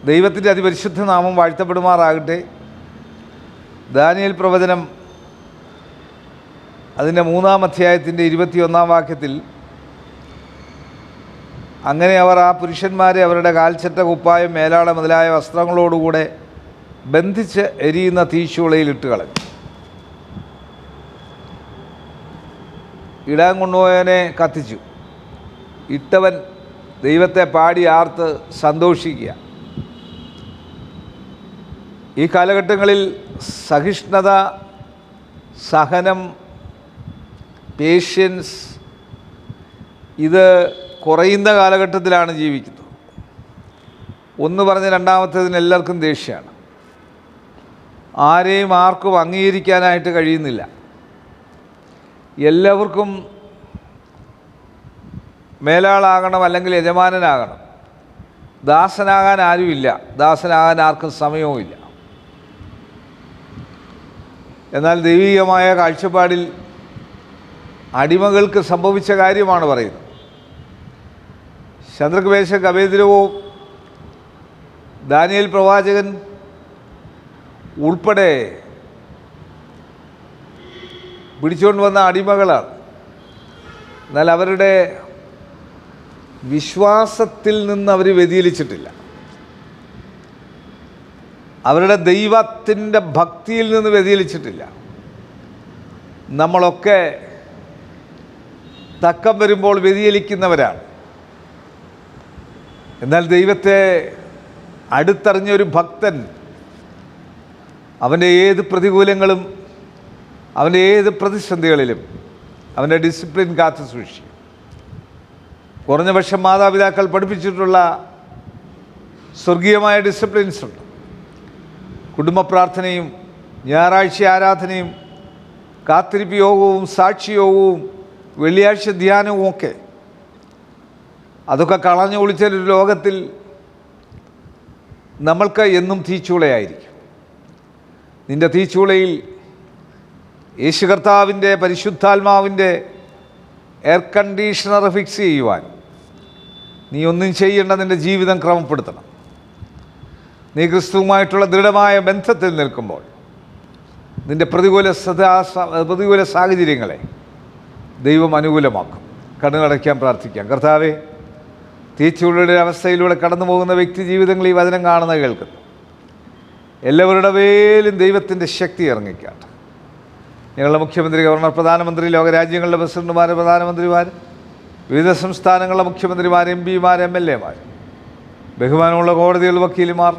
ദൈവത്തിൻ്റെ അതിപരിശുദ്ധ നാമം വാഴ്ത്തപ്പെടുമാറാകട്ടെ. ദാനിയേൽ പ്രവചനം അതിൻ്റെ 3-ാം അധ്യായത്തിൻ്റെ 21-ാം വാക്യത്തിൽ, അങ്ങനെ അവർ ആ പുരുഷന്മാരെ അവരുടെ കാൽച്ചട്ട, കുപ്പായം, മേലാട മുതലായ വസ്ത്രങ്ങളോടുകൂടെ ബന്ധിച്ച് എരിയുന്ന തീച്ചൂളയിൽ ഇട്ട് കളഞ്ഞു. ഇടാൻ കൊണ്ടുപോയവനെ കത്തിച്ചു. ഇട്ടവൻ ദൈവത്തെ പാടി ആർത്ത് സന്തോഷിക്കുക. ഈ കാലഘട്ടങ്ങളിൽ സഹിഷ്ണുത, സഹനം, പേഷ്യൻസ് ഇത് കുറയുന്ന കാലഘട്ടത്തിലാണ് ജീവിക്കുന്നത്. ഒന്ന് പറഞ്ഞ് രണ്ടാമത്തേതിന് എല്ലാവർക്കും ദേഷ്യമാണ്. ആരെയും ആർക്കും അംഗീകരിക്കാനായിട്ട് കഴിയുന്നില്ല. എല്ലാവർക്കും മേലാളാകണം, അല്ലെങ്കിൽ യജമാനനാകണം. ദാസനാകാൻ ആരുമില്ല, ദാസനാകാൻ ആർക്കും സമയവുമില്ല. എന്നാൽ ദൈവികമായ കാഴ്ചപ്പാടിൽ അടിമകൾക്ക് സംഭവിച്ച കാര്യമാണ് പറയുന്നത്. ശദ്രക്, മേശക്, അബേദ്നെഗോ, ദാനിയേൽ പ്രവാചകൻ ഉൾപ്പെടെ പിടിച്ചുകൊണ്ട് വന്ന അടിമകളാണ്. എന്നാൽ അവരുടെ വിശ്വാസത്തിൽ നിന്ന് അവർ വ്യതിചലിച്ചിട്ടില്ല. അവരുടെ ദൈവത്തിൻ്റെ ഭക്തിയിൽ നിന്ന് വ്യതിചലിച്ചിട്ടില്ല. നമ്മളൊക്കെ തക്കം വരുമ്പോൾ വ്യതിചലിക്കുന്നവരാണ്. എന്നാൽ ദൈവത്തെ അടുത്തറിഞ്ഞൊരു ഭക്തൻ അവൻ്റെ ഏത് പ്രതികൂലങ്ങളും, അവൻ്റെ ഏത് പ്രതിസന്ധികളിലും അവൻ്റെ ഡിസിപ്ലിൻ കാത്തു സൂക്ഷിക്കും. കുറഞ്ഞ പക്ഷം മാതാപിതാക്കൾ പഠിപ്പിച്ചിട്ടുള്ള സ്വർഗീയമായ ഡിസിപ്ലിൻസ് ഉണ്ട്. കുടുംബ പ്രാർത്ഥനയും, ഞായറാഴ്ച ആരാധനയും, കാത്തിരിപ്പ് യോഗവും, സാക്ഷിയോഗവും, വെള്ളിയാഴ്ച ധ്യാനവും ഒക്കെ. അതൊക്കെ കളഞ്ഞു ഒളിച്ചൊരു ലോകത്തിൽ നമ്മൾക്ക് എന്നും തീച്ചൂളയായിരിക്കും. നിൻ്റെ തീച്ചൂളയിൽ യേശു കർത്താവിൻ്റെ പരിശുദ്ധാത്മാവിൻ്റെ എയർ കണ്ടീഷണർ ഫിക്സ് ചെയ്യുവാൻ നീ ഒന്നും ചെയ്യേണ്ട. നിൻ്റെ ജീവിതം ക്രമപ്പെടുത്തണം. നീ ക്രിസ്തുവുമായിട്ടുള്ള ദൃഢമായ ബന്ധത്തിൽ നിൽക്കുമ്പോൾ നിൻ്റെ പ്രതികൂല സാഹചര്യങ്ങളെ ദൈവം അനുകൂലമാക്കും. കണ്ണുകളടയ്ക്കാൻ പ്രാർത്ഥിക്കാം. കർത്താവേ, തീച്ചൂളയുടെ അവസ്ഥയിലൂടെ കടന്നു പോകുന്ന വ്യക്തി ജീവിതങ്ങൾ ഈ വചനം കാണുന്ന കേൾക്കുന്നു. എല്ലാവരുടെ മേലും ദൈവത്തിൻ്റെ ശക്തി ഇറങ്ങിക്കാട്ടെ. ഞങ്ങളുടെ മുഖ്യമന്ത്രി, ഗവർണർ, പ്രധാനമന്ത്രി, ലോകരാജ്യങ്ങളുടെ പ്രസിഡന്റുമാർ, പ്രധാനമന്ത്രിമാർ, വിവിധ സംസ്ഥാനങ്ങളുടെ മുഖ്യമന്ത്രിമാർ, MP-മാർ, MLA-മാർ, ബഹുമാനമുള്ള കോടതികൾ, വക്കീലുമാർ,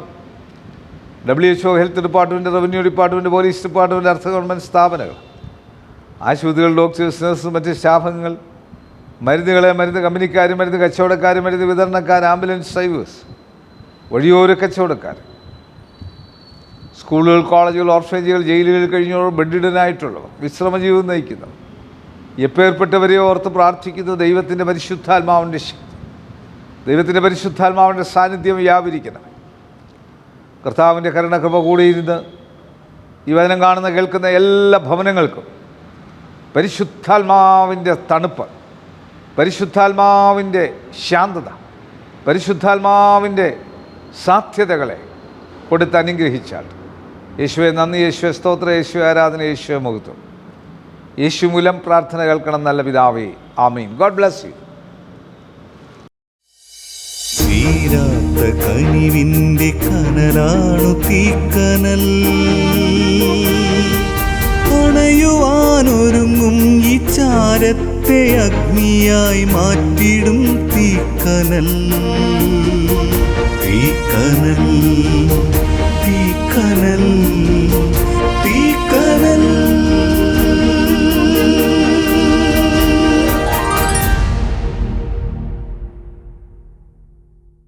WHO, health department, revenue department, police department, അർദ്ധ ഗവൺമെൻറ് സ്ഥാപനങ്ങൾ, ആശുപത്രികൾ, ഡോക്ടേഴ്സ്, നഴ്സ്, മറ്റ് സ്റ്റാഫുകൾ, മരുന്ന് കമ്പനിക്കാർ, മരുന്ന് കച്ചവടക്കാർ, മരുന്ന് വിതരണക്കാർ, ആംബുലൻസ് ഡ്രൈവേഴ്സ്, വഴിയോര കച്ചവടക്കാർ, സ്കൂളുകൾ, കോളേജുകൾ, ഓർഫനേജുകൾ, ജയിലുകളിൽ കഴിഞ്ഞവർ, ബെഡിഡനായിട്ടുള്ളവർ, വിശ്രമജീവിതം നയിക്കുന്നവർ, എപ്പേർപ്പെട്ടവരെ ഓർത്ത് പ്രാർത്ഥിക്കുന്ന ദൈവത്തിൻ്റെ പരിശുദ്ധാത്മാവിൻ്റെ ശക്തി, ദൈവത്തിൻ്റെ പരിശുദ്ധാത്മാവിൻ്റെ സാന്നിധ്യം വ്യാപരിക്കണം. കർത്താവിൻ്റെ കരുണകൃപ കൂടിയിരുന്ന് ഈ വചനം കാണുന്ന കേൾക്കുന്ന എല്ലാ ഭവനങ്ങൾക്കും പരിശുദ്ധാത്മാവിൻ്റെ തണുപ്പ്, പരിശുദ്ധാത്മാവിൻ്റെ ശാന്തത, പരിശുദ്ധാത്മാവിൻ്റെ സാധ്യതകളെ കൊടുത്ത് അനുഗ്രഹിച്ചാൽ. യേശുവെ നന്ദി, യേശുവെ സ്തോത്രം, യേശുവെ ആരാധന, യേശുവെ മഹത്വം. യേശു മൂലം പ്രാർത്ഥന കേൾക്കണം നല്ല പിതാവേ. ആമീൻ. God bless you. തീരാത്ത കനിവിൻ്റെ കനലാണു തീക്കനൽ, അണയുവാനൊരുങ്ങും ഈ ചാരത്തെ അഗ്നിയായി മാറ്റിടും തീക്കനൽ. തീക്കനൽ, തീക്കനൽ,